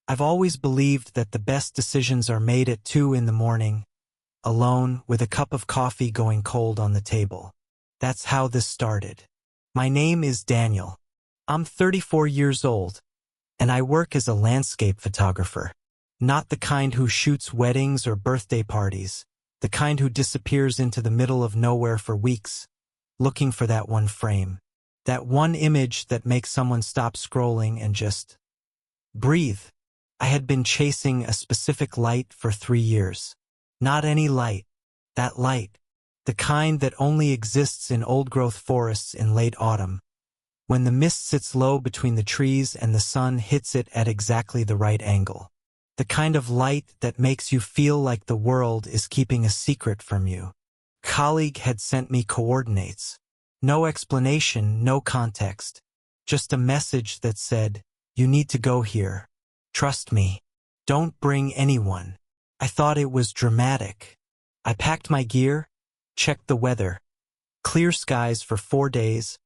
I've always believed that the best decisions are made at 2 in the morning, alone, with a cup of coffee going cold on the table. That's how this started. My name is Daniel. I'm 34 years old, and I work as a landscape photographer. Not the kind who shoots weddings or birthday parties, the kind who disappears into the middle of nowhere for weeks, looking for that one frame, that one image that makes someone stop scrolling and just breathe. I had been chasing a specific light for 3 years. Not any light. That light. The kind that only exists in old-growth forests in late autumn, when the mist sits low between the trees and the sun hits it at exactly the right angle. The kind of light that makes you feel like the world is keeping a secret from you. Colleague had sent me coordinates. No explanation, no context. Just a message that said, "You need to go here. Trust me. Don't bring anyone." I thought it was dramatic. I packed my gear, checked the weather, clear skies for 4 days,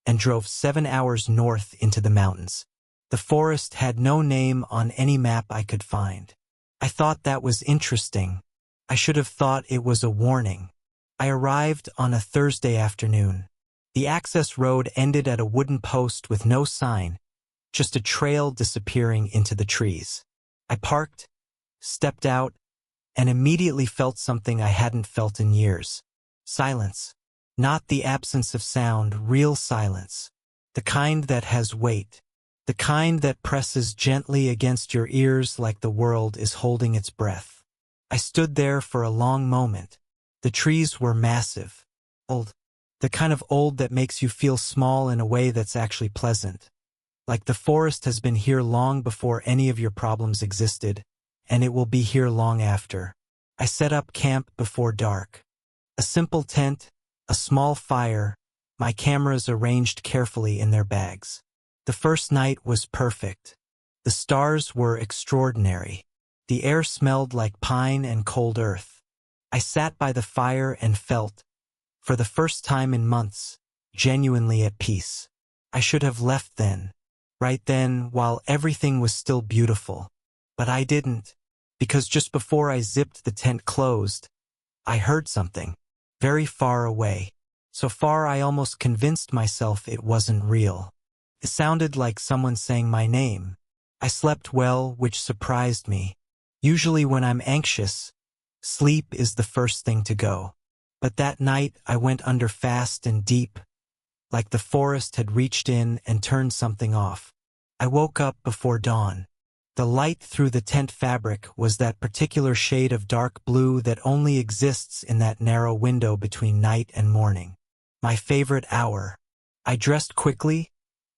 and drove 7 hours north into the mountains. The forest had no name on any map I could find. I thought that was interesting. I should have thought it was a warning. I arrived on a Thursday afternoon. The access road ended at a wooden post with no sign, just a trail disappearing into the trees. I parked, stepped out, and immediately felt something I hadn't felt in years. Silence. Not the absence of sound, real silence. The kind that has weight. The kind that presses gently against your ears like the world is holding its breath. I stood there for a long moment. The trees were massive. Old. The kind of old that makes you feel small in a way that's actually pleasant. Like the forest has been here long before any of your problems existed, and it will be here long after. I set up camp before dark. A simple tent, a small fire, my cameras arranged carefully in their bags. The first night was perfect. The stars were extraordinary. The air smelled like pine and cold earth. I sat by the fire and felt, for the first time in months, genuinely at peace. I should have left then, right then, while everything was still beautiful. But I didn't, because just before I zipped the tent closed, I heard something, very far away. So far I almost convinced myself it wasn't real. It sounded like someone saying my name. I slept well, which surprised me. Usually when I'm anxious, sleep is the first thing to go. But that night I went under fast and deep, like the forest had reached in and turned something off. I woke up before dawn. The light through the tent fabric was that particular shade of dark blue that only exists in that narrow window between night and morning. My favorite hour. I dressed quickly,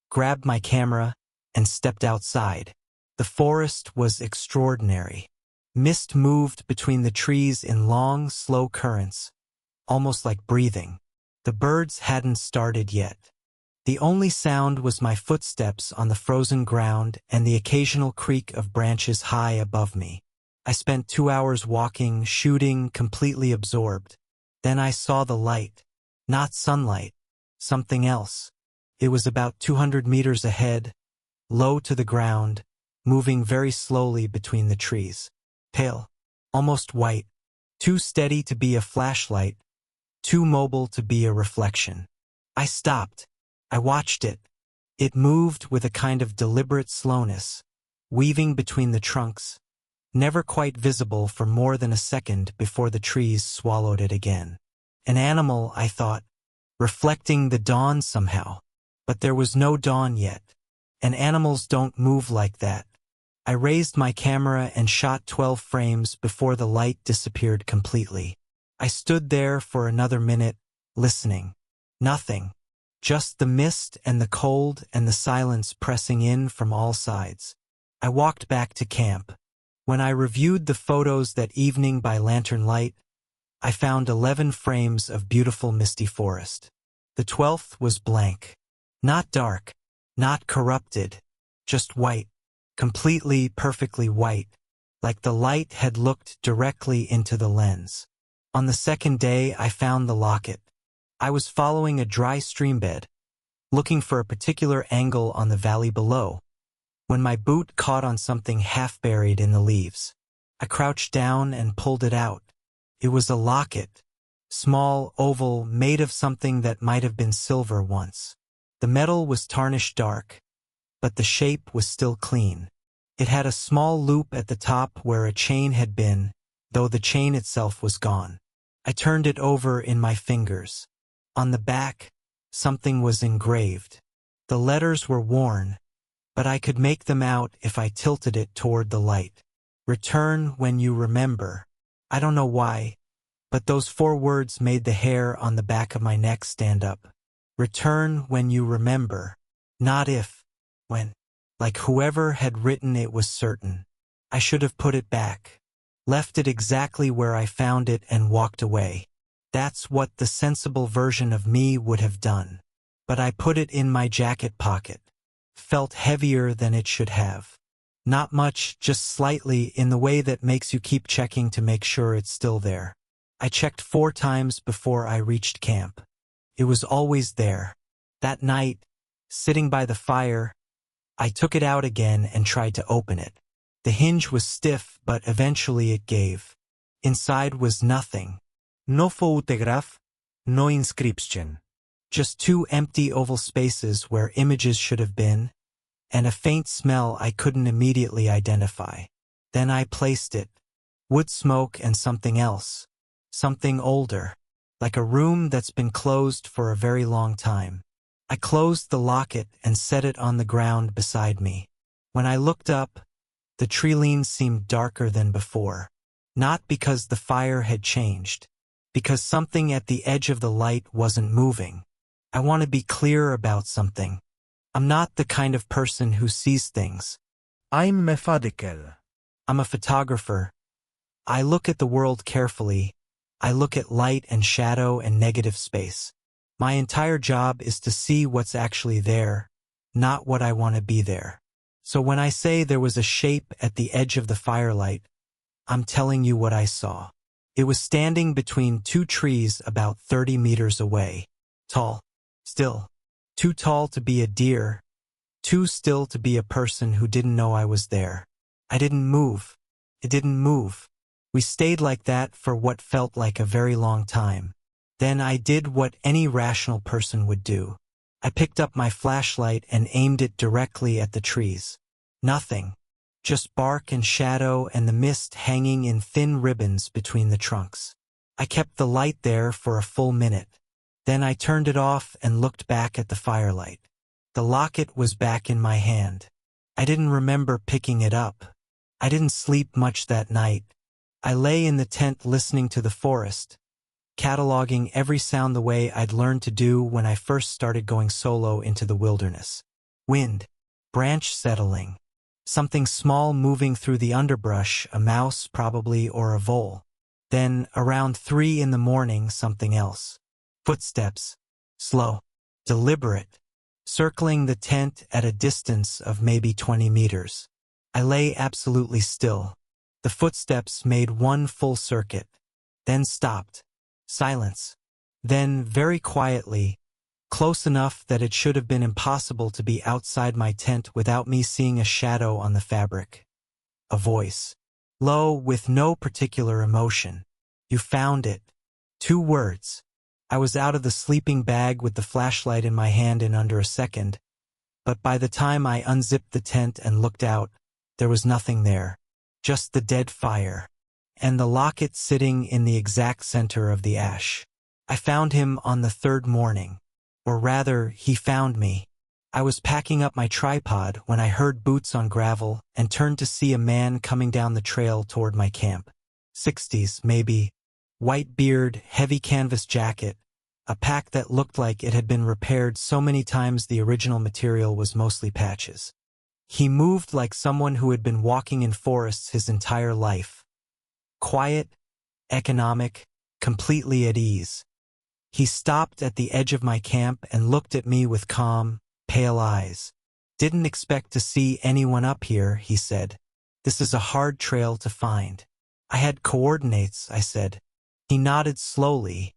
grabbed my camera, and stepped outside. The forest was extraordinary. Mist moved between the trees in long, slow currents, almost like breathing. The birds hadn't started yet. The only sound was my footsteps on the frozen ground and the occasional creak of branches high above me. I spent 2 hours walking, shooting, completely absorbed. Then I saw the light. Not sunlight. Something else. It was about 200 meters ahead, low to the ground, moving very slowly between the trees. Pale. Almost white. Too steady to be a flashlight. Too mobile to be a reflection. I stopped. I watched it. It moved with a kind of deliberate slowness, weaving between the trunks, never quite visible for more than a second before the trees swallowed it again. An animal, I thought, reflecting the dawn somehow. But there was no dawn yet, and animals don't move like that. I raised my camera and shot 12 frames before the light disappeared completely. I stood there for another minute, listening. Nothing. Just the mist and the cold and the silence pressing in from all sides. I walked back to camp. When I reviewed the photos that evening by lantern light, I found 11 frames of beautiful misty forest. The 12th was blank. Not dark, not corrupted, just white, completely, perfectly white, like the light had looked directly into the lens. On the second day, I found the locket. I was following a dry stream bed, looking for a particular angle on the valley below. when my boot caught on something half buried in the leaves. I crouched down and pulled it out. It was a locket. Small, oval, made of something that might have been silver once. The metal was tarnished dark, but the shape was still clean. It had a small loop at the top where a chain had been, though the chain itself was gone. I turned it over in my fingers. On the back, something was engraved. The letters were worn, but I could make them out if I tilted it toward the light. Return when you remember. I don't know why, but those 4 words made the hair on the back of my neck stand up. Return when you remember. Not if, when. Like whoever had written it was certain. I should have put it back. Left it exactly where I found it and walked away. That's what the sensible version of me would have done. But I put it in my jacket pocket. Felt heavier than it should have. Not much, just slightly, in the way that makes you keep checking to make sure it's still there. I checked 4 times before I reached camp. It was always there. That night, sitting by the fire, I took it out again and tried to open it. The hinge was stiff, but eventually it gave. Inside was nothing. No photograph, no inscription. Just 2 empty oval spaces where images should have been, and a faint smell I couldn't immediately identify. Then I placed it. Wood smoke and something else. Something older. Like a room that's been closed for a very long time. I closed the locket and set it on the ground beside me. When I looked up, the tree leaves seemed darker than before. Not because the fire had changed. Because something at the edge of the light wasn't moving. I want to be clear about something. I'm not the kind of person who sees things. I'm methodical. I'm a photographer. I look at the world carefully. I look at light and shadow and negative space. My entire job is to see what's actually there, not what I want to be there. So when I say there was a shape at the edge of the firelight, I'm telling you what I saw. It was standing between 2 trees about 30 meters away. Tall. Still. Too tall to be a deer. Too still to be a person who didn't know I was there. I didn't move. It didn't move. We stayed like that for what felt like a very long time. Then I did what any rational person would do. I picked up my flashlight and aimed it directly at the trees. Nothing. Just bark and shadow and the mist hanging in thin ribbons between the trunks. I kept the light there for a full minute. Then I turned it off and looked back at the firelight. The locket was back in my hand. I didn't remember picking it up. I didn't sleep much that night. I lay in the tent listening to the forest, cataloging every sound the way I'd learned to do when I first started going solo into the wilderness. Wind, branch settling, something small moving through the underbrush, a mouse probably or a vole. Then, around 3 in the morning, something else. Footsteps, slow, deliberate, circling the tent at a distance of maybe 20 meters. I lay absolutely still. The footsteps made one full circuit, then stopped. Silence. Then, very quietly, close enough that it should have been impossible to be outside my tent without me seeing a shadow on the fabric. A voice. Low, with no particular emotion. You found it. 2 words. I was out of the sleeping bag with the flashlight in my hand in under a second, but by the time I unzipped the tent and looked out, there was nothing there. Just the dead fire. And the locket sitting in the exact center of the ash. I found him on the 3rd morning. Or rather, he found me. I was packing up my tripod when I heard boots on gravel and turned to see a man coming down the trail toward my camp. 60s, maybe. White beard, heavy canvas jacket, a pack that looked like it had been repaired so many times the original material was mostly patches. He moved like someone who had been walking in forests his entire life. Quiet, economic, completely at ease. He stopped at the edge of my camp and looked at me with calm, pale eyes. Didn't expect to see anyone up here, he said. This is a hard trail to find. I had coordinates, I said. He nodded slowly,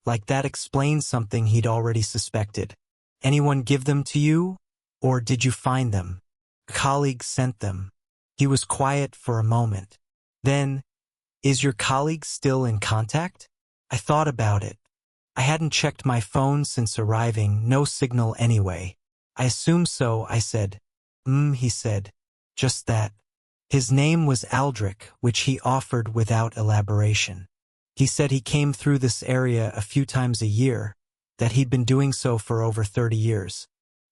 like that explained something he'd already suspected. Anyone give them to you? Or did you find them? colleague sent them. He was quiet for a moment. Then, is your colleague still in contact? I thought about it. I hadn't checked my phone since arriving, no signal anyway. I assume so, I said. He said. Just that. His name was Aldrich, which he offered without elaboration. He said he came through this area a few times a year, that he'd been doing so for over 30 years.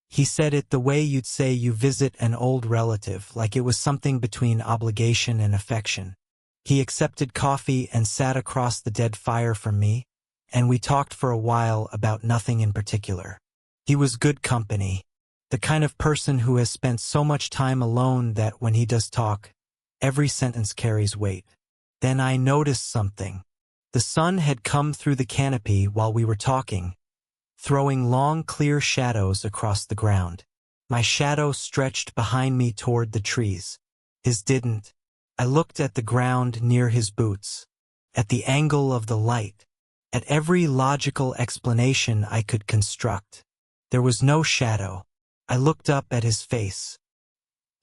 He said it the way you'd say you visit an old relative, like it was something between obligation and affection. He accepted coffee and sat across the dead fire from me, and we talked for a while about nothing in particular. He was good company, the kind of person who has spent so much time alone that when he does talk, every sentence carries weight. Then I noticed something. The sun had come through the canopy while we were talking, throwing long, clear shadows across the ground. My shadow stretched behind me toward the trees. His didn't. I looked at the ground near his boots, at the angle of the light, at every logical explanation I could construct. There was no shadow. I looked up at his face.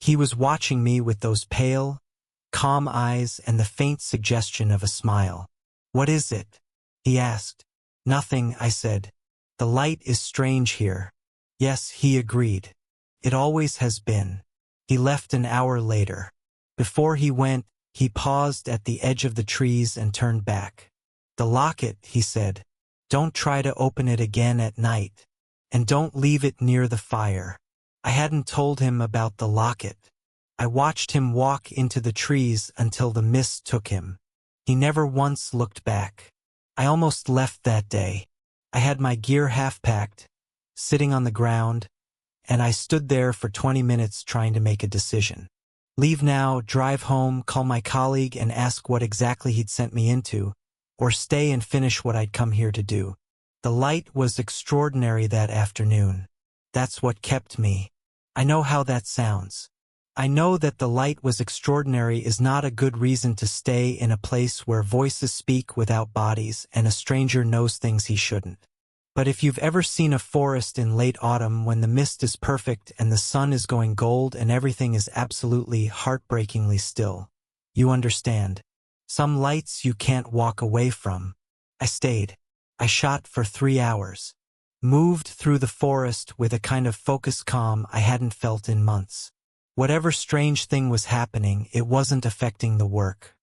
He was watching me with those pale, calm eyes and the faint suggestion of a smile. "What is it?" he asked. "Nothing," I said. "The light is strange here." "Yes," he agreed. "It always has been." He left an hour later. Before he went, he paused at the edge of the trees and turned back. "The locket," he said. "Don't try to open it again at night. And don't leave it near the fire." I hadn't told him about the locket. I watched him walk into the trees until the mist took him. He never once looked back. I almost left that day. I had my gear half-packed, sitting on the ground, and I stood there for 20 minutes trying to make a decision. Leave now, drive home, call my colleague and ask what exactly he'd sent me into, or stay and finish what I'd come here to do. The light was extraordinary that afternoon. That's what kept me. I know how that sounds. I know that the light was extraordinary is not a good reason to stay in a place where voices speak without bodies and a stranger knows things he shouldn't. But if you've ever seen a forest in late autumn when the mist is perfect and the sun is going gold and everything is absolutely heartbreakingly still, you understand. Some lights you can't walk away from. I stayed. I shot for 3 hours. Moved through the forest with a kind of focused calm I hadn't felt in months. Whatever strange thing was happening, it wasn't affecting the work.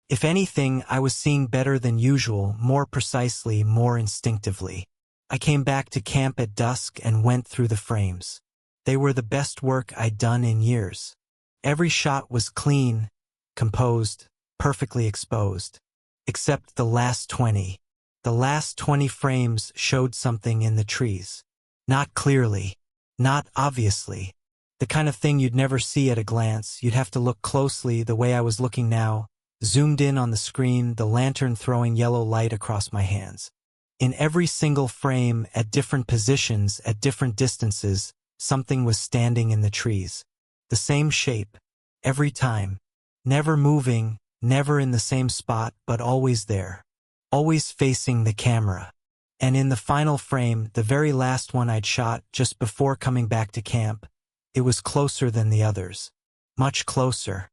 If anything, I was seeing better than usual, more precisely, more instinctively. I came back to camp at dusk and went through the frames. They were the best work I'd done in years. Every shot was clean, composed, perfectly exposed. Except the last 20. The last 20 frames showed something in the trees. Not clearly. Not obviously. The kind of thing you'd never see at a glance. You'd have to look closely the way I was looking now, zoomed in on the screen, the lantern throwing yellow light across my hands. In every single frame, at different positions, at different distances, something was standing in the trees. The same shape. Every time. Never moving, never in the same spot, but always there. Always facing the camera. And in the final frame, the very last one I'd shot just before coming back to camp, it was closer than the others. Much closer.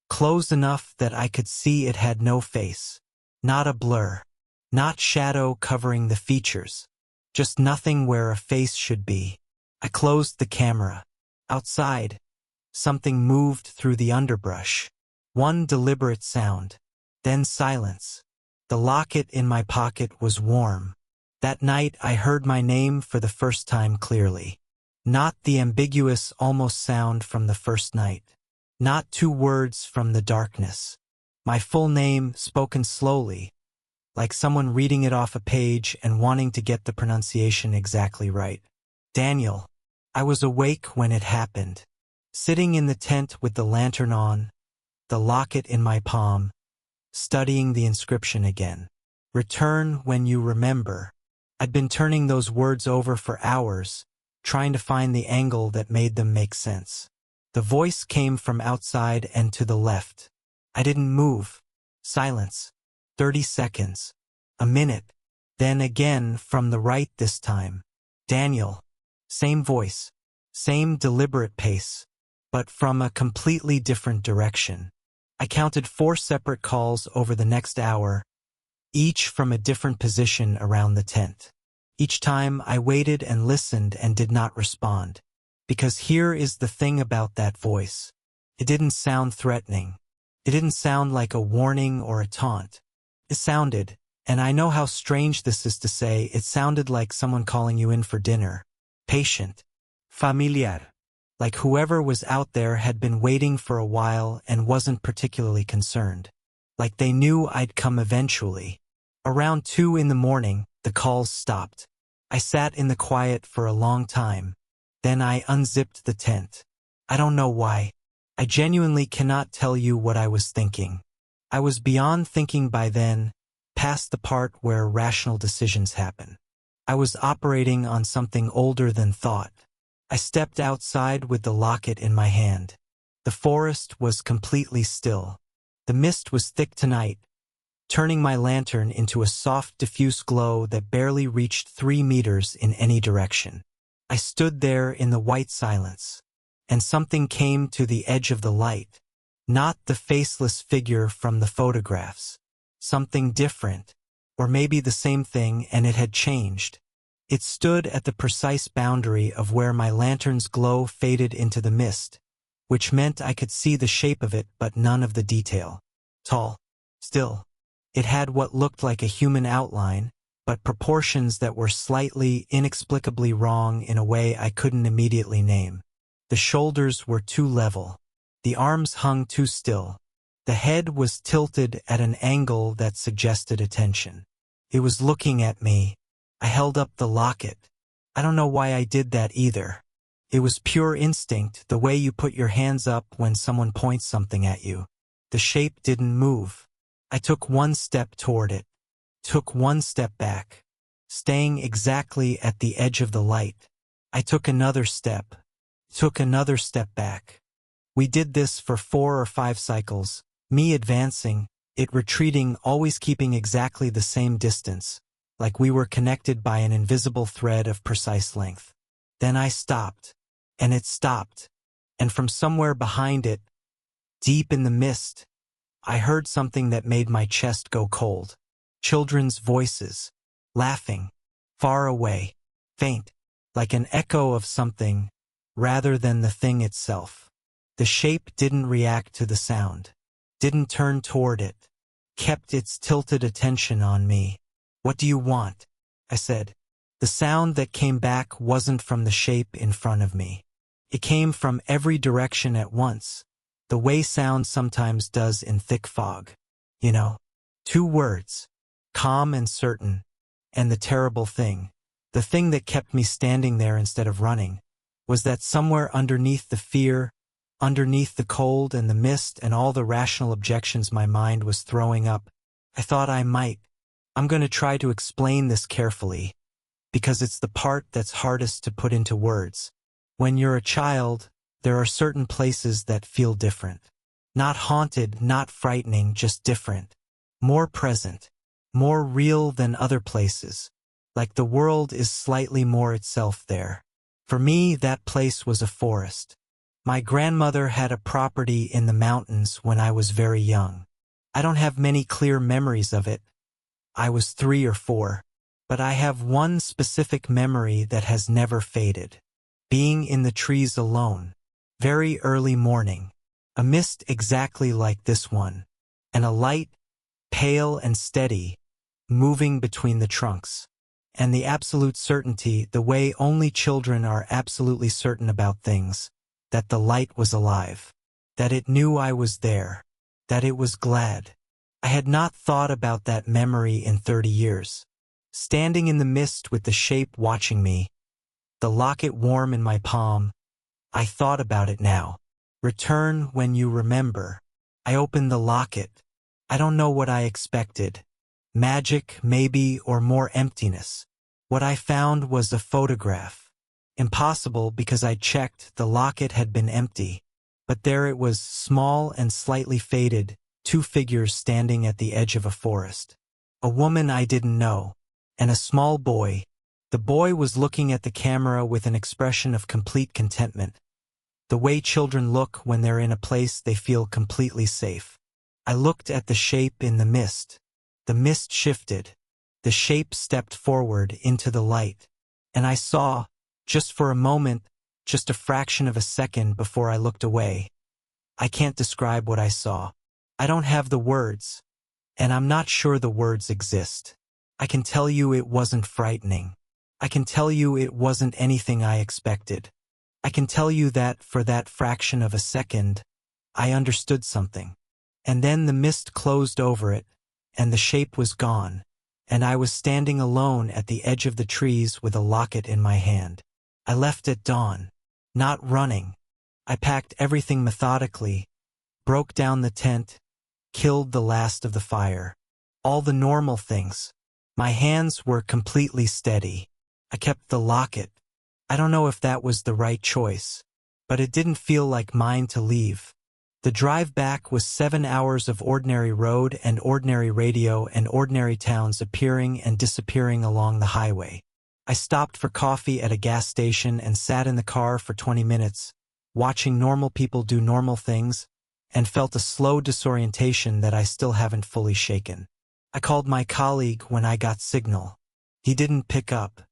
Close enough that I could see it had no face. Not a blur. Not shadow covering the features. Just nothing where a face should be. I closed the camera. Outside, something moved through the underbrush. One deliberate sound. Then silence. The locket in my pocket was warm. That night I heard my name for the first time clearly. Not the ambiguous almost sound from the first night. Not 2 words from the darkness. My full name spoken slowly, like someone reading it off a page and wanting to get the pronunciation exactly right. Daniel. I was awake when it happened. Sitting in the tent with the lantern on, the locket in my palm, studying the inscription again. Return when you remember. I'd been turning those words over for hours, trying to find the angle that made them make sense. The voice came from outside and to the left. I didn't move. Silence. 30 seconds. A minute. Then again from the right this time. Daniel. Same voice. Same deliberate pace. but from a completely different direction. I counted 4 separate calls over the next hour, each from a different position around the tent. Each time I waited and listened and did not respond. Because here is the thing about that voice. It didn't sound threatening. It didn't sound like a warning or a taunt. It sounded, and I know how strange this is to say, it sounded like someone calling you in for dinner. Patient. Familiar. Like whoever was out there had been waiting for a while and wasn't particularly concerned. Like they knew I'd come eventually. Around 2 in the morning, the calls stopped. I sat in the quiet for a long time. Then I unzipped the tent. I don't know why. I genuinely cannot tell you what I was thinking. I was beyond thinking by then, past the part where rational decisions happen. I was operating on something older than thought. I stepped outside with the locket in my hand. The forest was completely still. The mist was thick tonight, turning my lantern into a soft, diffuse glow that barely reached 3 meters in any direction. I stood there in the white silence, and something came to the edge of the light. Not the faceless figure from the photographs. Something different, or maybe the same thing and it had changed. It stood at the precise boundary of where my lantern's glow faded into the mist, which meant I could see the shape of it but none of the detail. Tall. Still. It had what looked like a human outline, but proportions that were slightly, inexplicably wrong in a way I couldn't immediately name. The shoulders were too level. The arms hung too still. The head was tilted at an angle that suggested attention. It was looking at me. I held up the locket. I don't know why I did that either. It was pure instinct, the way you put your hands up when someone points something at you. The shape didn't move. I took 1 step toward it. Took 1 step back. Staying exactly at the edge of the light. I took another step. Took another step back. We did this for 4 or 5 cycles, me advancing, it retreating, always keeping exactly the same distance, like we were connected by an invisible thread of precise length. Then I stopped, and it stopped, and from somewhere behind it, deep in the mist, I heard something that made my chest go cold. Children's voices, laughing, far away, faint, like an echo of something, rather than the thing itself. The shape didn't react to the sound, didn't turn toward it, kept its tilted attention on me. "What do you want?" I said. The sound that came back wasn't from the shape in front of me. It came from every direction at once, the way sound sometimes does in thick fog. You know, 2 words, calm and certain, and the terrible thing, the thing that kept me standing there instead of running, was that somewhere underneath the fear, underneath the cold and the mist and all the rational objections my mind was throwing up, I thought I'm going to try to explain this carefully, because it's the part that's hardest to put into words. When you're a child, there are certain places that feel different. Not haunted, not frightening, just different. More present, more real than other places. Like the world is slightly more itself there. For me, that place was a forest. My grandmother had a property in the mountains when I was very young. I don't have many clear memories of it. I was 3 or 4. But I have one specific memory that has never faded. Being in the trees alone. Very early morning. A mist exactly like this one. And a light, pale and steady, moving between the trunks. And the absolute certainty, the way only children are absolutely certain about things, that the light was alive. That it knew I was there. That it was glad. I had not thought about that memory in 30 years. Standing in the mist with the shape watching me, the locket warm in my palm, I thought about it now. Return when you remember. I opened the locket. I don't know what I expected. Magic, maybe, or more emptiness. What I found was a photograph. Impossible because I checked, the locket had been empty. But there it was, small and slightly faded, 2 figures standing at the edge of a forest. A woman I didn't know, and a small boy. The boy was looking at the camera with an expression of complete contentment. The way children look when they're in a place they feel completely safe. I looked at the shape in the mist. The mist shifted. The shape stepped forward into the light. And I saw, just for a moment, just a fraction of a second before I looked away. I can't describe what I saw. I don't have the words. And I'm not sure the words exist. I can tell you it wasn't frightening. I can tell you it wasn't anything I expected. I can tell you that for that fraction of a second, I understood something. And then the mist closed over it, and the shape was gone, and I was standing alone at the edge of the trees with a locket in my hand. I left at dawn, not running. I packed everything methodically, broke down the tent, killed the last of the fire. All the normal things. My hands were completely steady. I kept the locket. I don't know if that was the right choice, but it didn't feel like mine to leave. The drive back was 7 hours of ordinary road and ordinary radio and ordinary towns appearing and disappearing along the highway. I stopped for coffee at a gas station and sat in the car for 20 minutes, watching normal people do normal things, and felt a slow disorientation that I still haven't fully shaken. I called my colleague when I got signal. He didn't pick up.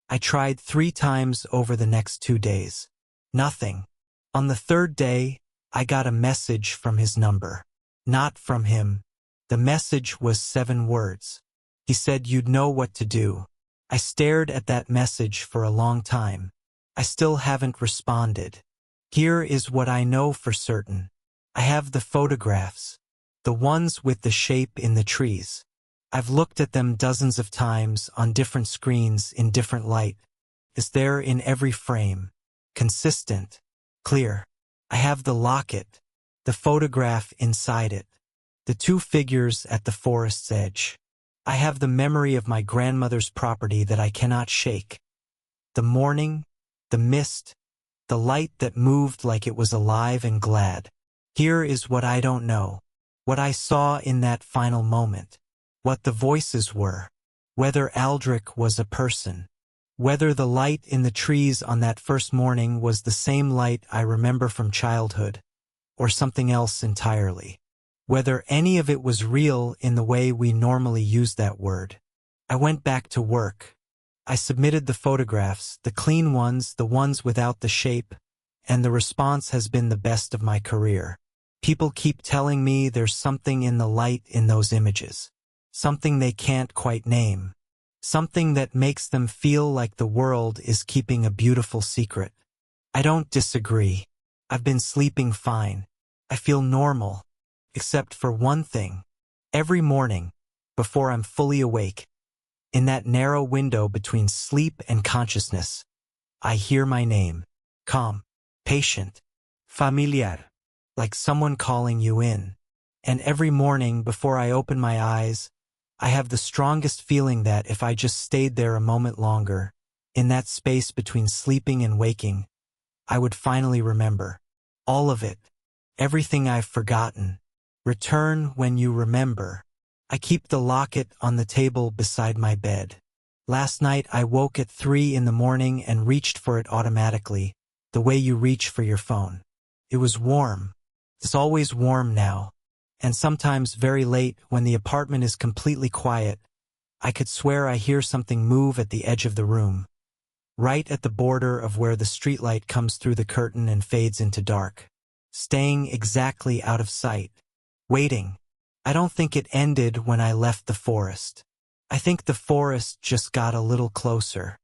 I tried 3 times over the next 2 days. Nothing. On the 3rd day, I got a message from his number. Not from him. The message was 7 words. He said you'd know what to do. I stared at that message for a long time. I still haven't responded. Here is what I know for certain. I have the photographs. The ones with the shape in the trees. I've looked at them dozens of times on different screens in different light. It's there in every frame. Consistent. Clear. I have the locket. The photograph inside it. The 2 figures at the forest's edge. I have the memory of my grandmother's property that I cannot shake. The morning, the mist, the light that moved like it was alive and glad. Here is what I don't know. What I saw in that final moment. What the voices were. Whether Aldrich was a person. Whether the light in the trees on that first morning was the same light I remember from childhood, or something else entirely. Whether any of it was real in the way we normally use that word. I went back to work. I submitted the photographs, the clean ones, the ones without the shape, and the response has been the best of my career. People keep telling me there's something in the light in those images. Something they can't quite name. Something that makes them feel like the world is keeping a beautiful secret. I don't disagree. I've been sleeping fine. I feel normal. Except for one thing. Every morning, before I'm fully awake, in that narrow window between sleep and consciousness, I hear my name. Calm, patient, familiar, like someone calling you in. And every morning before I open my eyes, I have the strongest feeling that if I just stayed there a moment longer, in that space between sleeping and waking, I would finally remember. All of it. Everything I've forgotten. Return when you remember. I keep the locket on the table beside my bed. Last night I woke at 3 in the morning and reached for it automatically, the way you reach for your phone. It was warm. It's always warm now. And sometimes very late, when the apartment is completely quiet, I could swear I hear something move at the edge of the room. Right at the border of where the streetlight comes through the curtain and fades into dark. Staying exactly out of sight. Waiting. I don't think it ended when I left the forest. I think the forest just got a little closer.